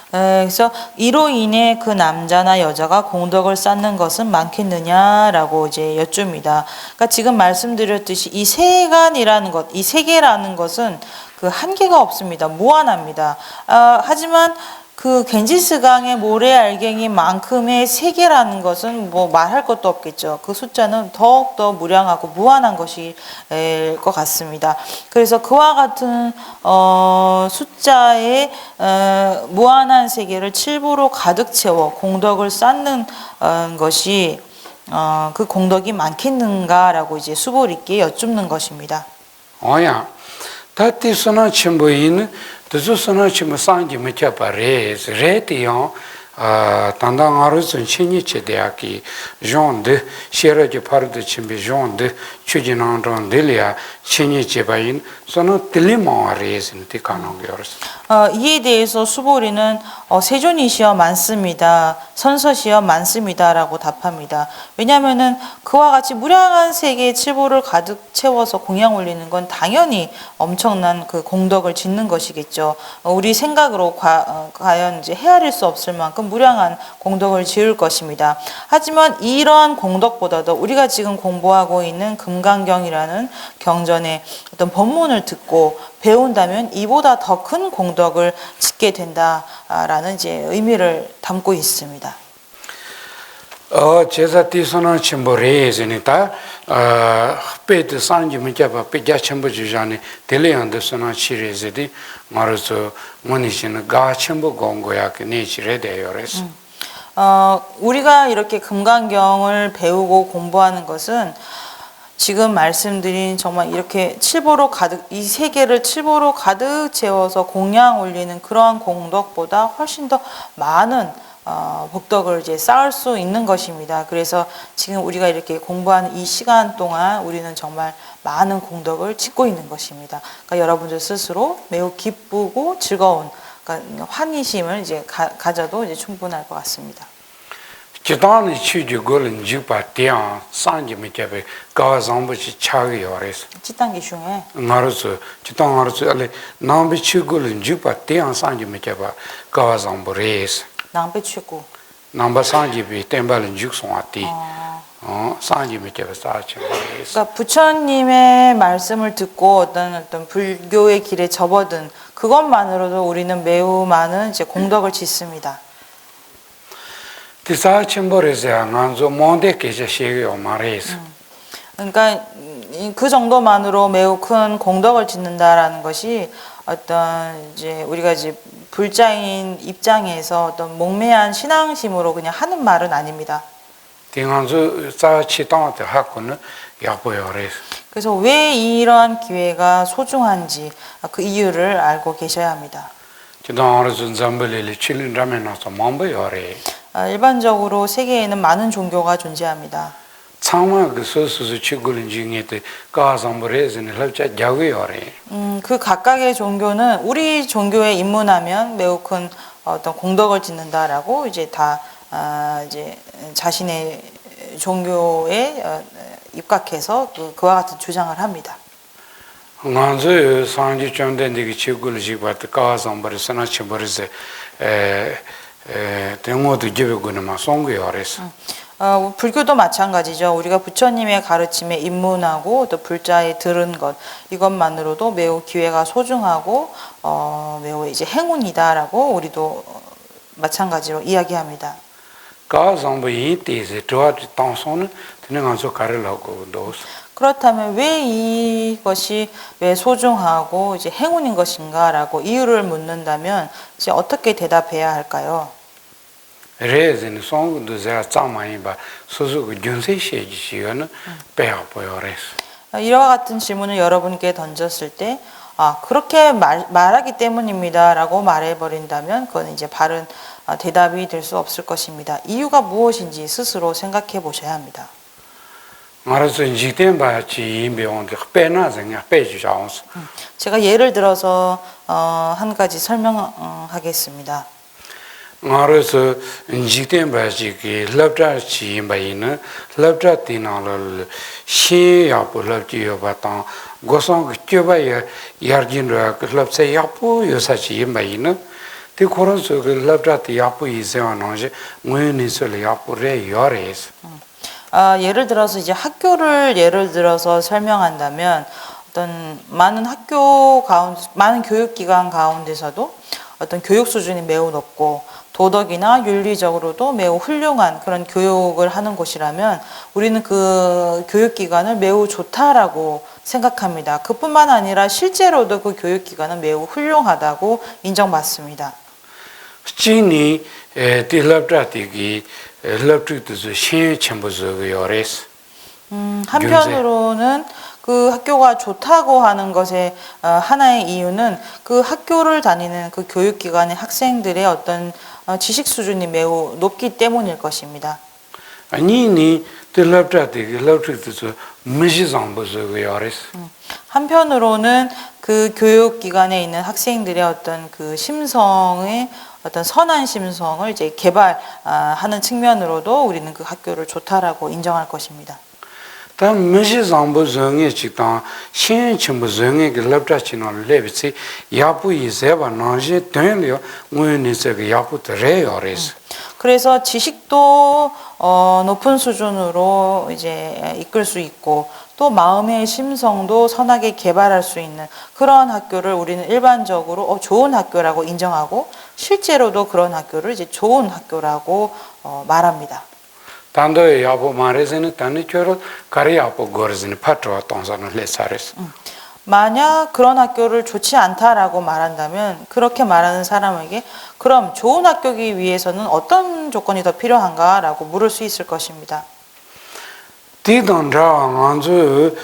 그래서 이로 인해 그 남자나 여자가 공덕을 쌓는 것은 많겠느냐라고 이제 여쭙니다. 그러니까 지금 말씀드렸듯이 이 세간이라는 것, 이 세계라는 것은 그 한계가 없습니다. 무한합니다. 하지만 그 겐지스강의 모래 알갱이만큼의 세계라는 것은 뭐 말할 것도 없겠죠. 그 숫자는 더욱더 무량하고 무한한 것일 것 같습니다. 그래서 그와 같은 숫자의 무한한 세계를 칠보로 가득 채워 공덕을 쌓는 것이 그 공덕이 많겠는가라고 이제 수볼 있게 여쭙는 것입니다.
어야 다티스나 쳔버인 드스나 쳔버 상지 메차바레스 레티요 단당하르슨 신이체 대학이 존데 시라지 파르드 쳔비 존데 추진한던 델리아 신이체 바인 소노 텔리마레스는 티카노게어스.
이에 대해서 수보리는 세존이시여 많습니다. 선서시여 많습니다라고 답합니다. 왜냐하면은 그와 같이 무량한 세계의 칠보를 가득 채워서 공양 올리는 건 당연히 엄청난 그 공덕을 짓는 것이겠죠. 우리 생각으로 과연 이제 헤아릴 수 없을 만큼 무량한 공덕을 지을 것입니다. 하지만 이러한 공덕보다도 우리가 지금 공부하고 있는 금강경이라는 경전의 어떤 법문을 듣고 배운다면 이보다 더 큰 공덕을 짓게 된다라는 이제 의미를 담고 있습니다.
제사 티선한 쳔보레즈니다 페드 산지 문자바 페자 쳔보 주자네 텔레안데 선한 치레즈디 마르서 모니신 가 쳔보 공고야케 네치레데요레스.
우리가 이렇게 금강경을 배우고 공부하는 것은 지금 말씀드린 정말 이렇게 칠보로 가득 이 세계를 칠보로 가득 채워서 공양 올리는 그러한 공덕보다 훨씬 더 많은 복덕을 이제 쌓을 수 있는 것입니다. 그래서 지금 우리가 이렇게 공부하는 이 시간 동안 우리는 정말 많은 공덕을 짓고 있는 것입니다. 그러니까 여러분들 스스로 매우 기쁘고 즐거운 그러니까 환희심을 이제 가져도 이제 충분할 것 같습니다.
지단의 취지 걸은 주파 대양 산지미께베 가상부지 차기 요래서
7단계 중에
나르스 지단 나르스 알레 남비 취걸은 주파 대양 산지미께바 가상부레스
낭배 취구.
남바 산지비 템발은 죽송아티 산지미께바 사치
그러니까 부처님의 말씀을 듣고 어떤 불교의 길에 접어든 그것만으로도 우리는 매우 많은 이제 공덕을 짓습니다.
디사 쳔버레세 안간조 몬데 계제 시에요 말레스
그러니까 그 정도만으로 매우 큰 공덕을 짓는다라는 것이 어떤 이제 우리가 이제 불자인 입장에서 어떤 목매한 신앙심으로 그냥 하는 말은 아닙니다.
딩한조 사치당한테 하고는 야보요레스
그래서 왜 이러한 기회가 소중한지 그 이유를 알고 계셔야 합니다.
지단하르스 잠벨리 칠린라메나서 맘보요레
일반적으로 세계에는 많은 종교가 존재합니다.
창마 그 소소소 치고는 중에도 가상부레스는 럽자 자고요레
그 각각의 종교는 우리 종교에 입문하면 매우 큰 어떤 공덕을 짓는다라고 이제 다 이제 자신의 종교에 입각해서 그와 같은 주장을 합니다.
nganzo sanji chonde ndigi chigul jibat ka sambar sana chimbarse tengo도 제베고는 송고 요레스
불교도 마찬가지죠. 우리가 부처님의 가르침에 입문하고 또 불자에 들은 것 이것만으로도 매우 기회가 소중하고 매우 이제 행운이다라고 우리도 마찬가지로 이야기합니다.
가상부 이때에 저한테 당선은 tenganzo 가르라고 도스
그렇다면 왜 이것이 왜 소중하고 이제 행운인 것인가라고 이유를 묻는다면 이제 어떻게 대답해야 할까요?
레즈는 송도 제가 짱마이바 소소고 준세시지 시간은 배워보여레스
이와 같은 질문을 여러분께 던졌을 때 그렇게 말하기 때문입니다라고 말해버린다면 그건 이제 바른 대답이 될 수 없을 것입니다. 이유가 무엇인지 스스로 생각해 보셔야 합니다.
알아서 지tem 바치 임배원데 빼나서냐 빼주자오스
제가 예를 들어서 한 가지 설명하겠습니다.
알아서 지tem 바치 그 럽자치 임바이는 럽자티나를 시야부 럽지요 바탕 고성 껴봐야 야르진라 그 럽세 야부 요사치 임바이는 그 코로서 그 럽자티 야부 이세와노지 무니설 야부레 요레스
예를 들어서 이제 학교를 예를 들어서 설명한다면 어떤 많은 학교 가운데 많은 교육기관 가운데서도 어떤 교육 수준이 매우 높고 도덕이나 윤리적으로도 매우 훌륭한 그런 교육을 하는 곳이라면 우리는 그 교육기관을 매우 좋다라고 생각합니다. 그뿐만 아니라 실제로도 그 교육기관은 매우 훌륭하다고 인정받습니다.
진이 딜럽자티기 럽트도 신 첨부서 요레스
한편으로는 그 학교가 좋다고 하는 것의 하나의 이유는 그 학교를 다니는 그 교육기관의 학생들의 어떤 지식 수준이 매우 높기 때문일 것입니다.
아니니 딜럽자티기 럽트도 무지상부서 요레스
한편으로는 그 교육기관에 있는 학생들의 어떤 그 심성의 어떤 선한 심성을 이제 개발하는 측면으로도 우리는 그 학교를 좋다라고 인정할 것입니다.
다 무지상부서에 직당 신 첨부서에 그 럽자치는 레비치 야부 이세바 나지 되려 무니세가 야부들에 요레스
그래서 지식도 높은 수준으로 이제 이끌 수 있고 또 마음의 심성도 선하게 개발할 수 있는 그런 학교를 우리는 일반적으로 좋은 학교라고 인정하고 실제로도 그런 학교를 이제 좋은 학교라고 말합니다.
단도에 야부 말에서는 단니처럼 가리 야부 거르즈는 파트와 동산을 레사레스
만약 그런 학교를 좋지 않다라고 말한다면 그렇게 말하는 사람에게 그럼 좋은 학교기 위해서는 어떤 조건이 더 필요한가라고 물을 수 있을 것입니다.
디던자 안주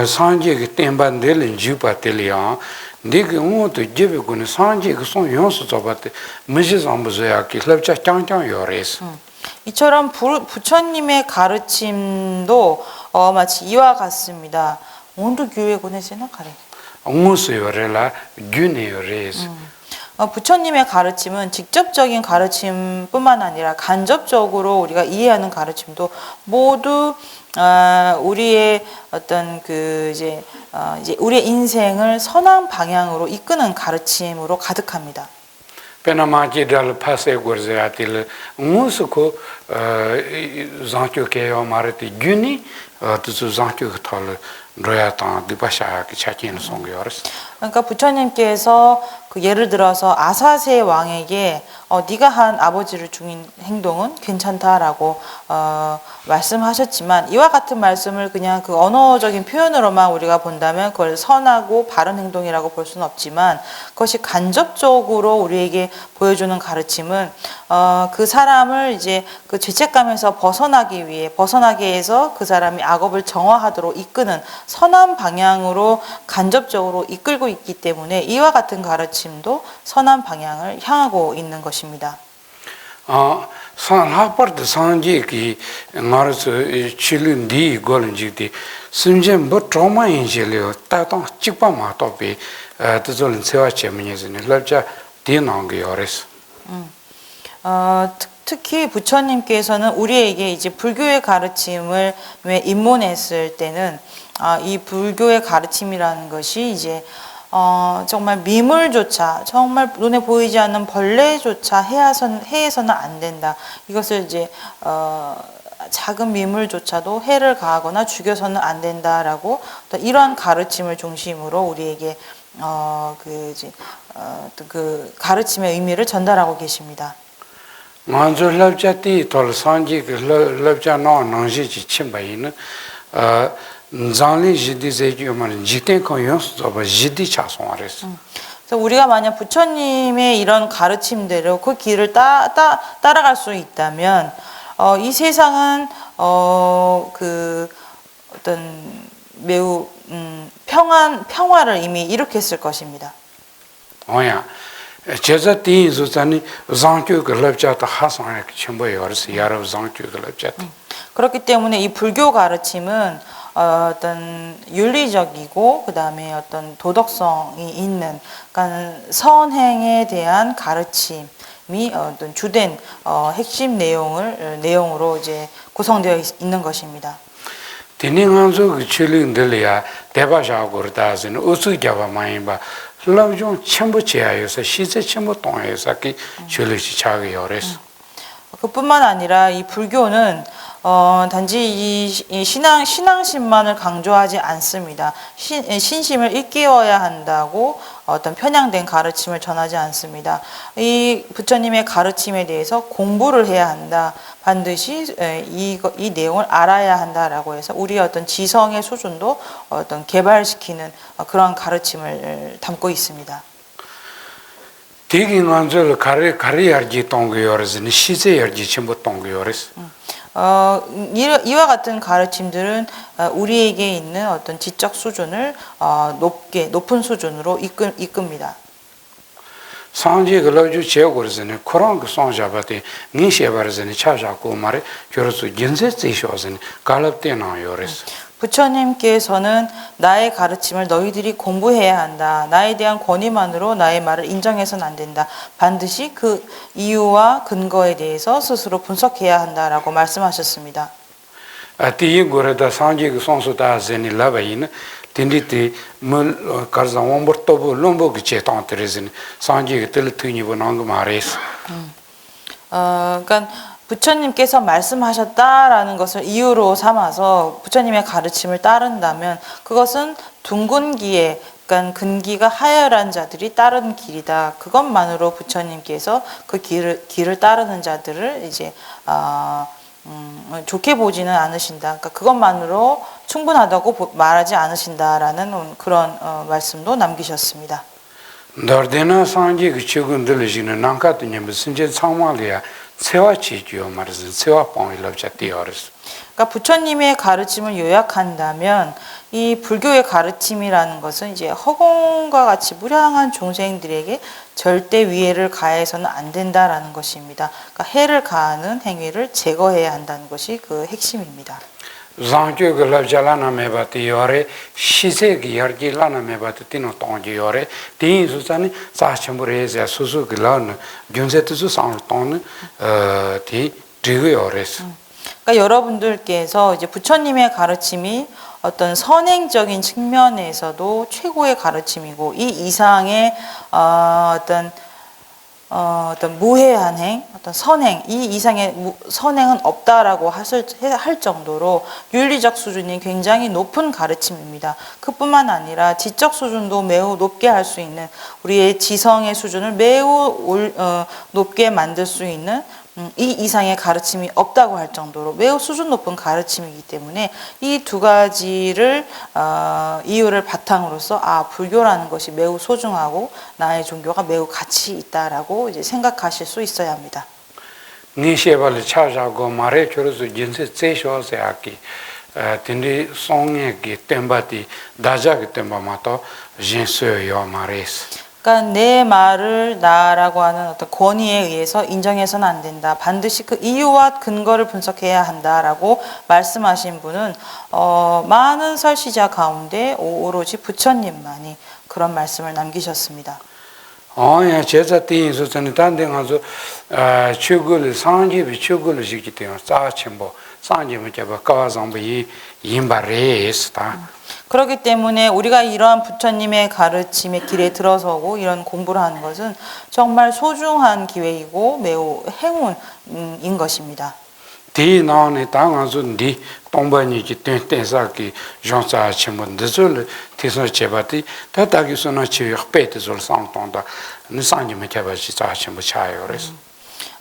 산지의 템반델 주파텔이야 네가 뭐도 제베고는 산지의 송 용수 잡았대 무지상부서야기 럽자 짱짱 요레스
이처럼 부처님의 가르침도 마치 이와 같습니다. 온도 교회 권해지나 가래.
무스요레라 균에요레스
부처님의 가르침은 직접적인 가르침뿐만 아니라 간접적으로 우리가 이해하는 가르침도 모두 우리의 어떤 이제 우리의 인생을 선한 방향으로 이끄는 가르침으로 가득합니다.
페나마지 달 파세 고르자틸 무스코 장교케요 마르티 균이 투수 장교 털 로야탄 디바샤 기차키는 송교르스.
그러니까 부처님께서 예를 들어서 아사세 왕에게 네가 한 아버지를 죽인 행동은 괜찮다라고 말씀하셨지만 이와 같은 말씀을 그냥 그 언어적인 표현으로만 우리가 본다면 그걸 선하고 바른 행동이라고 볼 수는 없지만 그것이 간접적으로 우리에게 보여주는 가르침은 그 사람을 이제 그 죄책감에서 벗어나게 해서 그 사람이 악업을 정화하도록 이끄는 선한 방향으로 간접적으로 이끌고 있기 때문에 이와 같은 가르침도 선한 방향을 향하고 있는 것입니다.
산하퍼드 산지기 나르스 칠린디 골은지디 심jem 뭐 트라우마 인젤요 따당 찍바마 또비 뜻을 세워체면이즈네 럽자 디나게 요레스.
특히 부처님께서는 우리에게 이제 불교의 가르침을 입문했을 때는 이 불교의 가르침이라는 것이 이제 정말 미물조차 정말 눈에 보이지 않는 벌레조차 해해서는 안 된다. 이것을 이제 작은 미물조차도 해를 가하거나 죽여서는 안 된다라고 이러한 가르침을 중심으로 우리에게 그 가르침의 의미를 전달하고 계십니다.
먼저 럽자티 돌산지 럽자 나지지 침바이는 장리 지디제기만 지텐코요스 저 지디 차송아레스.
그래서 우리가 만약 부처님의 이런 가르침대로 그 길을 따라갈 수 있다면 이 세상은 그 어떤 매우 평화를 이미 일으켰을 것입니다.
오야 제자티 조자니 장교 글럽자타 하상에 첨부여스 야로 장교 글럽자티.
그렇기 때문에 이 불교 가르침은 어떤 윤리적이고 그다음에 어떤 도덕성이 있는 그러니까 선행에 대한 가르침이 어떤 주된 핵심 내용으로 이제 구성되어 있는 것입니다.
디닝한소 그칠린들이야 대바샤고르다진 우수갸바 마이바 럽종 첨부체야여서 시제 첨부 동에서기 줄리시 차게 요레스.
그뿐만 아니라 이 불교는 단지 이 신앙심만을 강조하지 않습니다. 신심을 일깨워야 한다고 어떤 편향된 가르침을 전하지 않습니다. 이 부처님의 가르침에 대해서 공부를 해야 한다. 반드시 이 내용을 알아야 한다라고 해서 우리의 어떤 지성의 수준도 어떤 개발시키는 그런 가르침을 담고 있습니다.
대기만절 가리야지 동교여스니 시제야지 첨부 동교여스.
이와 같은 가르침들은 우리에게 있는 어떤 지적 수준을 높은 수준으로 이끕니다.
상지 글로주 제고르즈네 코랑 그 상자바데 니셰바르즈네 차자고 말에 겨르수 gen세제쇼즈네 갈랍테나 요레스.
부처님께서는 나의 가르침을 너희들이 공부해야 한다. 나에 대한 권위만으로 나의 말을 인정해서는 안 된다. 반드시 그 이유와 근거에 대해서 스스로 분석해야 한다라고 말씀하셨습니다.
아티이 고레다 상지 그 송수다 제니 라바이는 딘디티 물 가르자 원버토부 롬보 그체 땅트레즈네 상지 그 틀트니보 나고 말레스.
그러니까 부처님께서 말씀하셨다라는 것을 이유로 삼아서 부처님의 가르침을 따른다면 그것은 둥근기에 그러니까 근기가 하열한 자들이 따른 길이다. 그것만으로 부처님께서 그 길을 따르는 자들을 이제 좋게 보지는 않으신다. 그러니까 그것만으로 충분하다고 말하지 않으신다라는 그런 말씀도 남기셨습니다.
너르데나 상지 그 최근들이지는 난카드냐 무슨 제 상황이야. 세와치지요 말은 세와뽕이 럽자티어스.
그러니까 부처님의 가르침을 요약한다면 이 불교의 가르침이라는 것은 이제 허공과 같이 무량한 종생들에게 절대 위해를 가해서는 안 된다라는 것입니다. 그러니까 해를 가하는 행위를 제거해야 한다는 것이 그 핵심입니다.
zangkyo ge labjalana mebati yore shise ge yargi lana mebati tino tongji yore tin su sani sa chambure ya susu ge lan gyunse tu sang tong ti drigo yores.
그러니까 여러분들께서 이제 부처님의 가르침이 어떤 선행적인 측면에서도 최고의 가르침이고 이 이상의 어떤 무해한 행, 어떤 선행, 이 이상의 선행은 없다라고 할 정도로 윤리적 수준이 굉장히 높은 가르침입니다. 그뿐만 아니라 지적 수준도 매우 높게 할 수 있는 우리의 지성의 수준을 매우 높게 만들 수 있는 이 이상의 가르침이 없다고 할 정도로 매우 수준 높은 가르침이기 때문에 이 두 가지를 이유를 바탕으로서 불교라는 것이 매우 소중하고 나의 종교가 매우 가치 있다라고 이제 생각하실 수 있어야 합니다.
니셰발 차자고 말에 저러서 진세 제쇼세 아기 텐디 송에기 템바티 다자기 템바마토 진스요 마레스.
그러니까 내 말을 나라고 하는 어떤 권위에 의해서 인정해서는 안 된다. 반드시 그 이유와 근거를 분석해야 한다라고 말씀하신 분은 많은 설시자 가운데 오로지 부처님만이 그런 말씀을 남기셨습니다.
제자 띠인수 전에 단데 가서 추구를 상집이 추구를 시기 때문에 싸침보 상집을 잡아 가와상부 이 임바레스다.
그렇기 때문에 우리가 이러한 부처님의 가르침의 길에 들어서고 이런 공부를 하는 것은 정말 소중한 기회이고 매우 행운인 것입니다.
디 나오네 당한서 디 동반이기 땡땡사기 jon사 침문 드줄 티서 제바티 다다기서나 치 협배드줄 상동다 니상님에 잡아지 자침부 차요레스.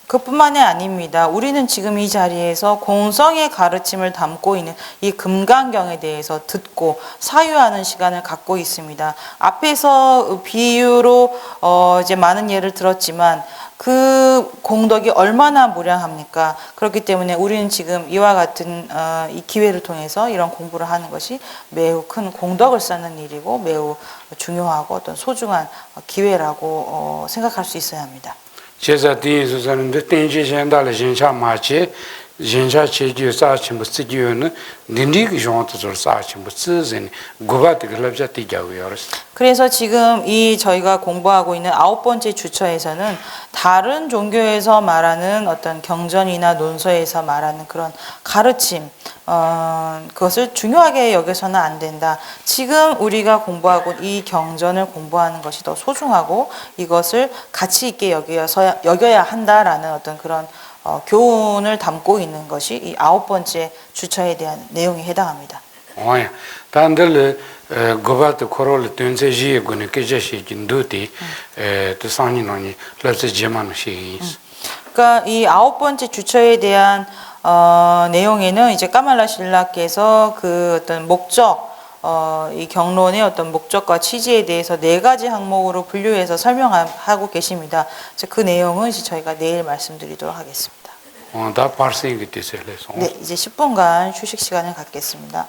그뿐만이 아닙니다. 우리는 지금 이 자리에서 공성의 가르침을 담고 있는 이 금강경에 대해서 듣고 사유하는 시간을 갖고 있습니다. 앞에서 비유로 이제 많은 예를 들었지만 그 공덕이 얼마나 무량합니까? 그렇기 때문에 우리는 지금 이와 같은 이 기회를 통해서 이런 공부를 하는 것이 매우 큰 공덕을 쌓는 일이고 매우 중요하고 어떤 소중한 기회라고 생각할 수 있어야 합니다.
제자 뒤에서는 땡지 현달의 진짜 마치 진짜 체주 사침부 쓰기에는 닌디기 jon트를 사침부 쓰진 고바트 글랍자 티자고요스.
그래서 지금 이 저희가 공부하고 있는 9번째 주처에서는 다른 종교에서 말하는 어떤 경전이나 논서에서 말하는 그런 가르침 그것을 중요하게 여겨서는 안 된다. 지금 우리가 공부하고 이 경전을 공부하는 것이 더 소중하고 이것을 가치 있게 여겨야 한다라는 어떤 그런 교훈을 담고 있는 것이 이 9번째 주처에 대한 내용에 해당합니다.
단들 고바트 코롤 튼세지에 군에 계제시 진두티 또 상니노니 럽세 제만시.
그러니까 이 9번째 주처에 대한 내용에는 이제 까말라 신라께서 그 어떤 목적 이 경론의 어떤 목적과 취지에 대해서 4가지 항목으로 분류해서 설명하고 계십니다. 그 내용은 이제 저희가 내일 말씀드리도록 하겠습니다.
다 파르싱이 되세요.
네, 이제 10분간 휴식 시간을 갖겠습니다.